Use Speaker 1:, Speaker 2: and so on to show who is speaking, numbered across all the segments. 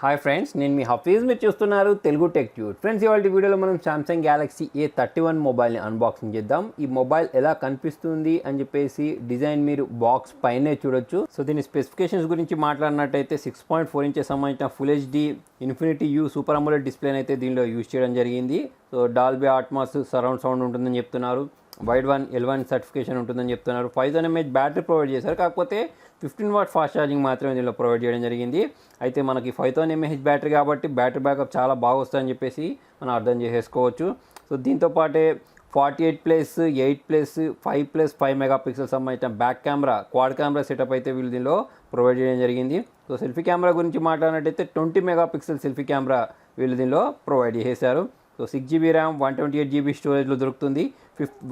Speaker 1: Hi friends, నేను మీ హఫీజ్. మీరు చూస్తున్నారు తెలుగు టెక్ ట్యూట్. ఫ్రెండ్స్, ఇవాళ వీడియోలో మనం సామ్సంగ్ గ్యాలక్సీ A31 మొబైల్ని అన్బాక్సింగ్ చేద్దాం. ఈ మొబైల్ ఎలా కనిపిస్తుంది అని చెప్పేసి డిజైన్ మీరు బాక్స్ పైనే చూడొచ్చు. సో దీని స్పెసిఫికేషన్స్ గురించి మాట్లాడినట్టయితే 6.4 ఇంచెస్ సంబంధించిన full HD infinity U super AMOLED డిస్ప్లేని అయితే దీనిలో యూజ్ చేయడం జరిగింది. So Dolby Atmos surround sound ఉంటుందని చెప్తున్నారు. వైడ్ వన్ L1 సర్టిఫికేషన్ ఉంటుందని చెప్తున్నారు. 5000 mAh బ్యాటరీ ప్రొవైడ్ చేశారు. కాకపోతే 15 వాట్ ఫాస్ట్ ఛార్జింగ్ మాత్రమే దీనిలో ప్రొవైడ్ చేయడం జరిగింది. అయితే మనకి 5000 mAh బ్యాటరీ కాబట్టి బ్యాటరీ బ్యాకప్ చాలా బాగా వస్తుందని చెప్పేసి మనం అర్థం చేసేసుకోవచ్చు. సో దీంతో పాటే 48+8+5+5 మెగాపిక్సెల్ సంబంధించిన back camera quad camera setup అయితే వీళ్ళు దీనిలో ప్రొవైడ్ చేయడం జరిగింది. సో సెల్ఫీ కెమెరా గురించి మాట్లాడినట్టయితే 20 మెగాపిక్సెల్ సెల్ఫీ కెమెరా వీళ్ళు దీనిలో ప్రొవైడ్ చేశారు. సో 6GB ర్యామ్ 128GB స్టోరేజ్లో దొరుకుతుంది.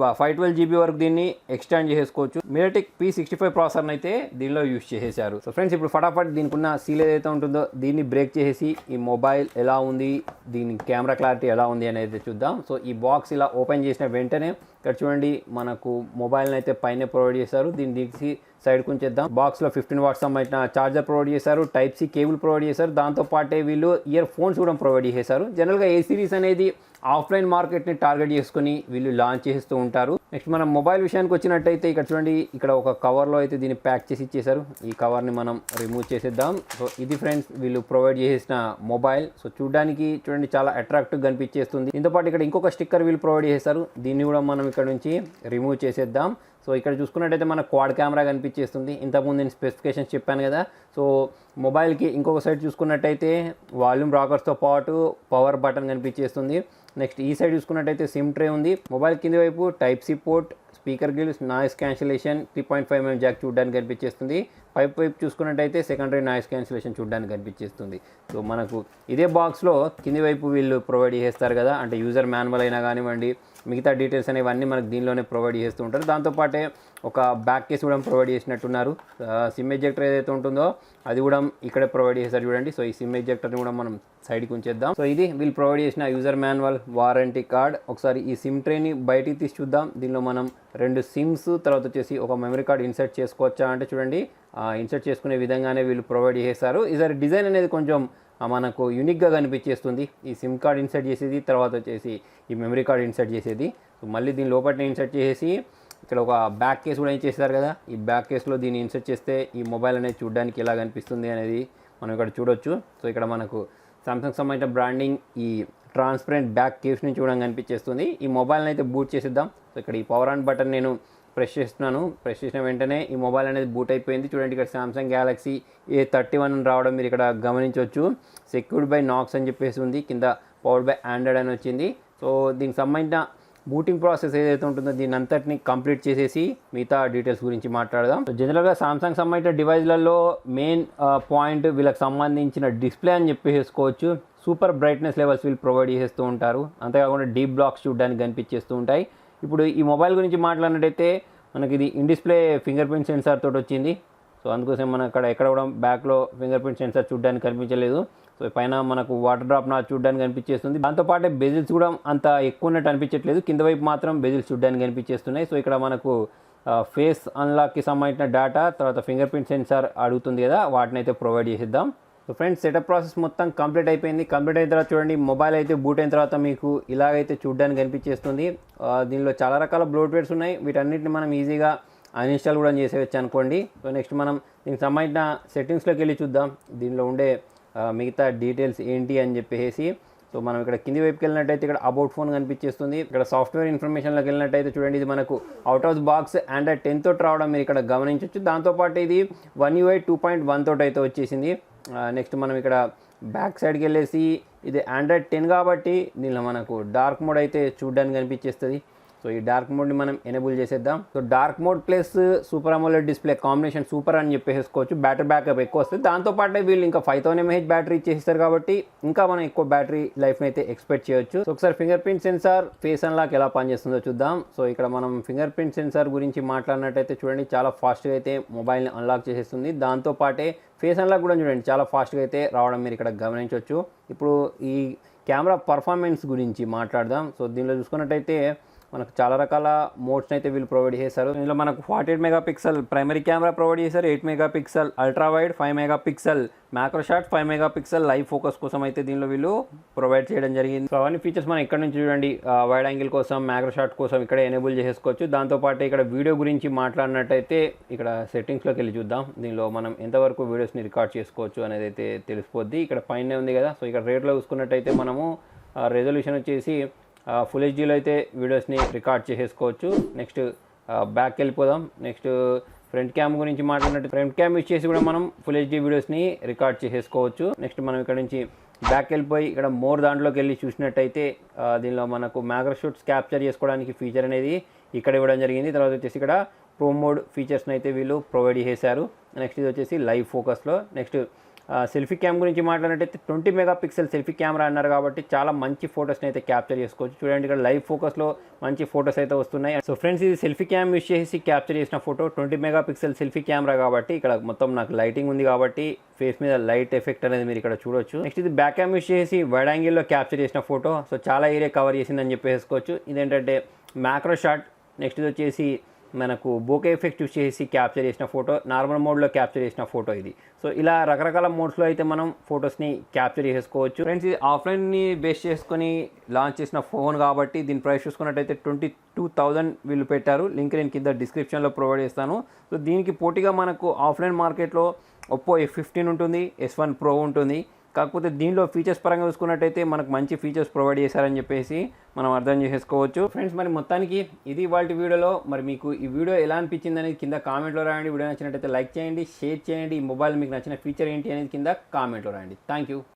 Speaker 1: 512GB వరకు దీన్ని ఎక్స్టెండ్ చేసుకోవచ్చు. MediaTek P65 ప్రాసెసర్ని అయితే దీనిలో యూజ్ చేసేసారు. సో ఫ్రెండ్స్, ఇప్పుడు ఫటాఫట్ దీనికి ఉన్న సీల్ ఏదైతే ఉంటుందో దీన్ని బ్రేక్ చేసి ఈ మొబైల్ ఎలా ఉంది, దీని కెమెరా క్లారిటీ ఎలా ఉంది అనేది చూద్దాం. సో ఈ బాక్స్ ఇలా ఓపెన్ చేసిన వెంటనే ఇక్కడ చూడండి, మనకు మొబైల్ని అయితే పైన ప్రొవైడ్ చేశారు. దీన్ని తీసి సైడ్ కొంచేద్దాం. బాక్స్లో 15 వాట్స్ సంబంధించిన ఛార్జర్ ప్రొవైడ్ చేశారు. Type-C కేబుల్ ప్రొవైడ్ చేశారు. దాంతోపాటే వీళ్ళు ఇయర్ ఫోన్స్ కూడా ప్రొవైడ్ చేశారు. జనరల్గా ఏ సిరీస్ అనేది ఆఫ్లైన్ మార్కెట్ని టార్గెట్ చేసుకుని వీళ్ళు లాంచ్ చేస్తూ ఉంటారు. నెక్స్ట్ మనం మొబైల్ విషయానికి వచ్చినట్టయితే ఇక్కడ చూడండి, ఇక్కడ ఒక కవర్లో అయితే దీన్ని ప్యాక్ చేసి ఇచ్చేసారు. ఈ కవర్ని మనం రిమూవ్ చేసేద్దాం. సో ఇది ఫ్రెండ్స్ వీళ్ళు ప్రొవైడ్ చేసిన మొబైల్. సో చూడడానికి చూడండి చాలా అట్రాక్టివ్గా కనిపించేస్తుంది. దీంతోపాటు ఇక్కడ ఇంకొక స్టిక్కర్ వీళ్ళు ప్రొవైడ్ చేశారు. దీన్ని కూడా మనం ఇక్కడ నుంచి రిమూవ్ చేసేద్దాం. సో ఇక్కడ చూసుకున్నట్టయితే మన క్వాడ్ కెమెరా కనిపించేస్తుంది. ఇంతకుముందు నేను స్పెసిఫికేషన్స్ చెప్పాను కదా. సో మొబైల్కి ఇంకొక సైడ్ చూసుకున్నట్టయితే వాల్యూమ్ రాకర్స్తో పాటు పవర్ బటన్ కనిపించేస్తుంది. నెక్స్ట్ ఈ సైడ్ చూసుకున్నట్టయితే సిమ్ ట్రే ఉంది. మొబైల్ కింది వైపు Type-C port, speaker gills, noise cancellation, 3.5mm Jack చూడడానికి కనిపించేస్తుంది. పైప్ వైపు చూసుకున్నట్టయితే సెకండరీ నాయిస్ క్యాన్సిలేషన్ చూడడానికి కనిపించేస్తుంది. సో మనకు ఇదే బాక్స్లో కింది వైపు వీళ్ళు ప్రొవైడ్ చేస్తారు కదా, అంటే యూజర్ మాన్యువల్ అయినా కానివ్వండి, మిగతా డీటెయిల్స్ అనేవన్నీ మనకు దీనిలోనే ప్రొవైడ్ చేస్తూ ఉంటారు. దాంతోపాటే ఒక బ్యాక్ కేస్ కూడా ప్రొవైడ్ చేసినట్టున్నారు. సిమ్ ఎజెక్టర్ ఏదైతే ఉంటుందో అది కూడా ఇక్కడే ప్రొవైడ్ చేస్తారు చూడండి. సో ఈ సిమ్ ఎజెక్టర్ని కూడా మనం సైడ్కి ఉంచేద్దాం. సో ఇది వీళ్ళు ప్రొవైడ్ చేసిన యూజర్ మాన్యువల్, వారంటీ కార్డ్. ఒకసారి ఈ సిమ్ ట్రేని బయటికి తీసి చూద్దాం. దీనిలో మనం 2 సిమ్స్ తర్వాత వచ్చేసి ఒక మెమరీ కార్డ్ ఇన్సర్ట్ చేసుకోవచ్చా అంటే చూడండి, ఇన్సర్ట్ చేసుకునే విధంగానే వీళ్ళు ప్రొవైడ్ చేస్తారు. ఈసారి డిజైన్ అనేది కొంచెం మనకు యూనిక్గా కనిపించేస్తుంది. ఈ సిమ్ కార్డ్ ఇన్సర్ట్ చేసేది, తర్వాత వచ్చేసి ఈ మెమరీ కార్డ్ ఇన్సర్ట్ చేసేది. సో మళ్ళీ దీని లోపలనే ఇన్సర్ట్ చేసేసి ఇక్కడ ఒక బ్యాక్ కేస్ కూడా చేస్తారు కదా, ఈ బ్యాక్ కేస్లో దీన్ని ఇన్సర్ట్ చేస్తే ఈ మొబైల్ అనేది చూడడానికి ఎలా కనిపిస్తుంది అనేది మనం ఇక్కడ చూడొచ్చు. సో ఇక్కడ మనకు సామ్సంగ్ సంబంధించిన బ్రాండింగ్ ఈ ట్రాన్స్పరెంట్ బ్యాక్ కేస్ నుంచి చూడడానికి కనిపించేస్తుంది. ఈ మొబైల్ని అయితే బూట్ చేసేద్దాం. సో ఇక్కడ ఈ పవర్ ఆన్ బటన్ నేను ప్రెస్ చేస్తున్నాను. ప్రెస్ చేసిన వెంటనే ఈ మొబైల్ అనేది బూట్ అయిపోయింది. చూడండి, ఇక్కడ సామ్సంగ్ గ్యాలక్సీ A31 అని రావడం మీరు ఇక్కడ గమనించవచ్చు. సెక్యూర్డ్ బై నాక్స్ అని చెప్పేసి ఉంది, కింద పవర్డ్ బై ఆండ్రాయిడ్ అని వచ్చింది. సో దీనికి సంబంధించిన బూటింగ్ ప్రాసెస్ ఏదైతే ఉంటుందో దీని అంతటిని కంప్లీట్ చేసేసి మిగతా డీటెయిల్స్ గురించి మాట్లాడదాం. సో జనరల్గా సామ్సంగ్ సంబంధించిన డివైస్లలో మెయిన్ పాయింట్ వీళ్ళకి సంబంధించిన డిస్ప్లే అని చెప్పేసుకోవచ్చు. సూపర్ బ్రైట్నెస్ లెవెల్స్ వీళ్ళు ప్రొవైడ్ చేస్తూ ఉంటారు. అంతేకాకుండా డీప్ బ్లాక్స్ చూడడానికి కనిపించేస్తూ ఉంటాయి. ఇప్పుడు ఈ మొబైల్ గురించి మాట్లాడినట్టయితే మనకి ఇది in display finger print censor తోటి వచ్చింది. సో అందుకోసం మనం ఎక్కడ కూడా బ్యాక్లో ఫింగర్ ప్రింట్ సెన్సార్ చూడడానికి కనిపించలేదు. సో పైన మనకు వాటర్ డ్రాప్ నా చూడడానికి కనిపించేస్తుంది. దాంతోపాటు బెజిల్స్ కూడా అంత ఎక్కువ ఉన్నట్టు అనిపించట్లేదు, కింద వైపు మాత్రం బెజిల్స్ చూడడానికి కనిపించేస్తున్నాయి. సో ఇక్కడ మనకు ఫేస్ అన్లాక్కి సంబంధించిన డేటా, తర్వాత ఫింగర్ ప్రింట్ సెన్సార్ అడుగుతుంది కదా, వాటిని అయితే ప్రొవైడ్ చేసేద్దాం. సో ఫ్రెండ్స్, సెటప్ ప్రాసెస్ మొత్తం కంప్లీట్ అయిపోయింది. కంప్లీట్ అయిన తర్వాత చూడండి, మొబైల్ అయితే బూట్ అయిన తర్వాత మీకు ఇలాగైతే చూడడానికి కనిపించేస్తుంది. దీనిలో చాలా రకాల బ్లోట్వేర్స్ ఉన్నాయి. వీటన్నిటిని మనం ఈజీగా అన్ఇన్స్టాల్ కూడా చేసేవచ్చు అనుకోండి. సో నెక్స్ట్ మనం దీనికి సంబంధించిన సెట్టింగ్స్లోకి వెళ్ళి చూద్దాం, దీనిలో ఉండే మిగతా డీటెయిల్స్ ఏంటి అని చెప్పేసి. సో మనం ఇక్కడ కింది వైపుకి వెళ్ళినట్టయితే ఇక్కడ అబౌట్ ఫోన్ కనిపించేస్తుంది. ఇక్కడ సాఫ్ట్వేర్ ఇన్ఫర్మేషన్లోకి వెళ్ళినట్టయితే చూడండి, ఇది మనకు out of the box Android 10 తోటి రావడం మీరు ఇక్కడ గమనించవచ్చు. దాంతోపాటు ఇది One UI 2.1 తోటి అయితే వచ్చేసింది. నెక్స్ట్ మనం ఇక్కడ బ్యాక్ సైడ్కి వెళ్ళేసి ఇది Android 10 కాబట్టి దీనిలో మనకు డార్క్ మోడ్ అయితే చూడడానికి కనిపించేస్తుంది. సో ఈ డార్క్ మోడ్ని మనం ఎనేబుల్ చేసేద్దాం. So dark mode plus super AMOLED display combination super అని చెప్పేసుకోవచ్చు. బ్యాటరీ బ్యాకప్ ఎక్కువ వస్తుంది. దాంతోపాటు వీళ్ళు ఇంకా 5000 mAh బ్యాటరీ ఇచ్చేస్తారు కాబట్టి ఇంకా మనం ఎక్కువ బ్యాటరీ లైఫ్ని అయితే ఎక్స్పెక్ట్ చేయొచ్చు. సో ఒకసారి finger print censor, face unlock ఎలా పనిచేస్తుందో చూద్దాం. సో ఇక్కడ మనం ఫింగర్ ప్రింట్ సెన్సార్ గురించి మాట్లాడినట్టయితే చూడండి, చాలా ఫాస్ట్గా అయితే మొబైల్ని అన్లాక్ చేసేస్తుంది. దాంతోపాటే ఫేస్ అన్లాక్ కూడా చూడండి చాలా ఫాస్ట్గా అయితే రావడం మీరు ఇక్కడ గమనించవచ్చు. ఇప్పుడు ఈ కెమెరా పర్ఫార్మెన్స్ గురించి మాట్లాడదాం. సో దీనిలో చూసుకున్నట్టయితే మనకు చాలా రకాల మోడ్స్ని అయితే వీళ్ళు ప్రొవైడ్ చేశారు. ఇందులో మనకు 48 మెగాపిక్సెల్ ప్రైమరీ కెమెరా ప్రొవైడ్ చేశారు, 8 megapixel ultra wide, 5 megapixel macro shot, 5 megapixel live focus కోసం అయితే దీనిలో వీళ్ళు ప్రొవైడ్ చేయడం జరిగింది. సో అవన్నీ ఫీచర్స్ మనం ఇక్కడ నుంచి చూడండి, వైడ్ యాంగిల్ కోసం, మ్యాక్రో షాట్ కోసం ఇక్కడ ఎనేబుల్ చేసుకోవచ్చు. దాంతోపాటు ఇక్కడ వీడియో గురించి మాట్లాడినట్టయితే ఇక్కడ సెట్టింగ్స్లోకి వెళ్ళి చూద్దాం. దీనిలో మనం ఎంతవరకు వీడియోస్ని రికార్డ్ చేసుకోవచ్చు అనేది అయితే తెలిసిపోద్ది. ఇక్కడ పైన ఉంది కదా, సో ఇక్కడ రేట్లో చూసుకున్నట్టయితే మనము రెజల్యూషన్ వచ్చేసి ఫుల్ హెచ్డీలో అయితే వీడియోస్ని రికార్డ్ చేసుకోవచ్చు. నెక్స్ట్ బ్యాక్ వెళ్ళిపోదాం. నెక్స్ట్ ఫ్రంట్ క్యామ్ గురించి మాట్లాడినట్టు ఫ్రంట్ క్యామ్ యూజ్ చేసి కూడా మనం ఫుల్ హెచ్డీ వీడియోస్ని రికార్డ్ చేసుకోవచ్చు. నెక్స్ట్ మనం ఇక్కడ నుంచి బ్యాక్ వెళ్ళిపోయి ఇక్కడ మోర్ దాంట్లోకి వెళ్ళి చూసినట్టయితే దీనిలో మనకు మ్యాక్రో షాట్స్ క్యాప్చర్ చేసుకోవడానికి ఫీచర్ అనేది ఇక్కడ ఇవ్వడం జరిగింది. తర్వాత వచ్చేసి ఇక్కడ ప్రో మోడ్ ఫీచర్స్ని అయితే వీళ్ళు ప్రొవైడ్ చేశారు. నెక్స్ట్ ఇది వచ్చేసి లైవ్ ఫోకస్లో. నెక్స్ట్ సెల్ఫీ క్యామ్ గురించి మాట్లాడినట్టయితే 20 మెగాపిక్సెల్ సెల్ఫీ కెమెరా అన్నారు కాబట్టి చాలా మంచి ఫొటోస్ని అయితే క్యాప్చర్ చేసుకోవచ్చు. చూడండి ఇక్కడ లైవ్ ఫోకస్లో మంచి ఫొటోస్ అయితే వస్తున్నాయి. సో ఫ్రెండ్స్, ఇది సెల్ఫీ క్యామ్ యూస్ చేసి క్యాప్చర్ చేసిన ఫోటో 20 మెగాపిక్సెల్ సెల్ఫీ కెమెరా కాబట్టి ఇక్కడ మొత్తం నాకు లైటింగ్ ఉంది కాబట్టి ఫేస్ మీద లైట్ ఎఫెక్ట్ అనేది మీరు ఇక్కడ చూడొచ్చు. నెక్స్ట్ ఇది బ్యాక్ క్యామ్ యూస్ చేసి వైడ్ యాంగిల్లో క్యాప్చర్ చేసిన ఫోటో. సో చాలా ఏరియా కవర్ చేసిందని చెప్పేసుకోవచ్చు. ఇదేంటంటే మ్యాక్రో షాట్. నెక్స్ట్ ఇది వచ్చేసి మనకు బోకే ఎఫెక్ట్ యూస్ చేసి క్యాప్చర్ చేసిన ఫోటో, నార్మల్ మోడ్లో క్యాప్చర్ చేసిన ఫోటో ఇది. సో ఇలా రకరకాల మోడ్స్లో అయితే మనం ఫొటోస్ని క్యాప్చర్ చేసుకోవచ్చు. ఫ్రెండ్స్, ఇది ఆఫ్లైన్ని బేస్ చేసుకొని లాంచ్ చేసిన ఫోన్ కాబట్టి దీని ప్రైస్ చూసుకున్నట్టయితే 22,000 వీళ్ళు పెట్టారు. లింక్ నేను కింద డిస్క్రిప్షన్లో ప్రొవైడ్ చేస్తాను. సో దీనికి పోటీగా మనకు ఆఫ్లైన్ మార్కెట్లో ఒప్పో F15 ఉంటుంది, S1 Pro ఉంటుంది. కాకపోతే దీనిలో ఫీచర్స్ పరంగా చూసుకున్నట్టయితే మనకు మంచి ఫీచర్స్ ప్రొవైడ్ చేశారని చెప్పేసి మనం అర్థం చేసుకోవచ్చు. ఫ్రెండ్స్, మరి మొత్తానికి ఇది ఇవాల్టి వీడియోలో. మరి మీకు ఈ వీడియో ఎలా అనిపించింది అనేది కింద కామెంట్లో రాయండి. వీడియో నచ్చినట్టయితే లైక్ చేయండి, షేర్ చేయండి. ఈ మొబైల్ మీకు నచ్చిన ఫీచర్ ఏంటి అనేది కింద కామెంట్లో రాయండి. Thank you.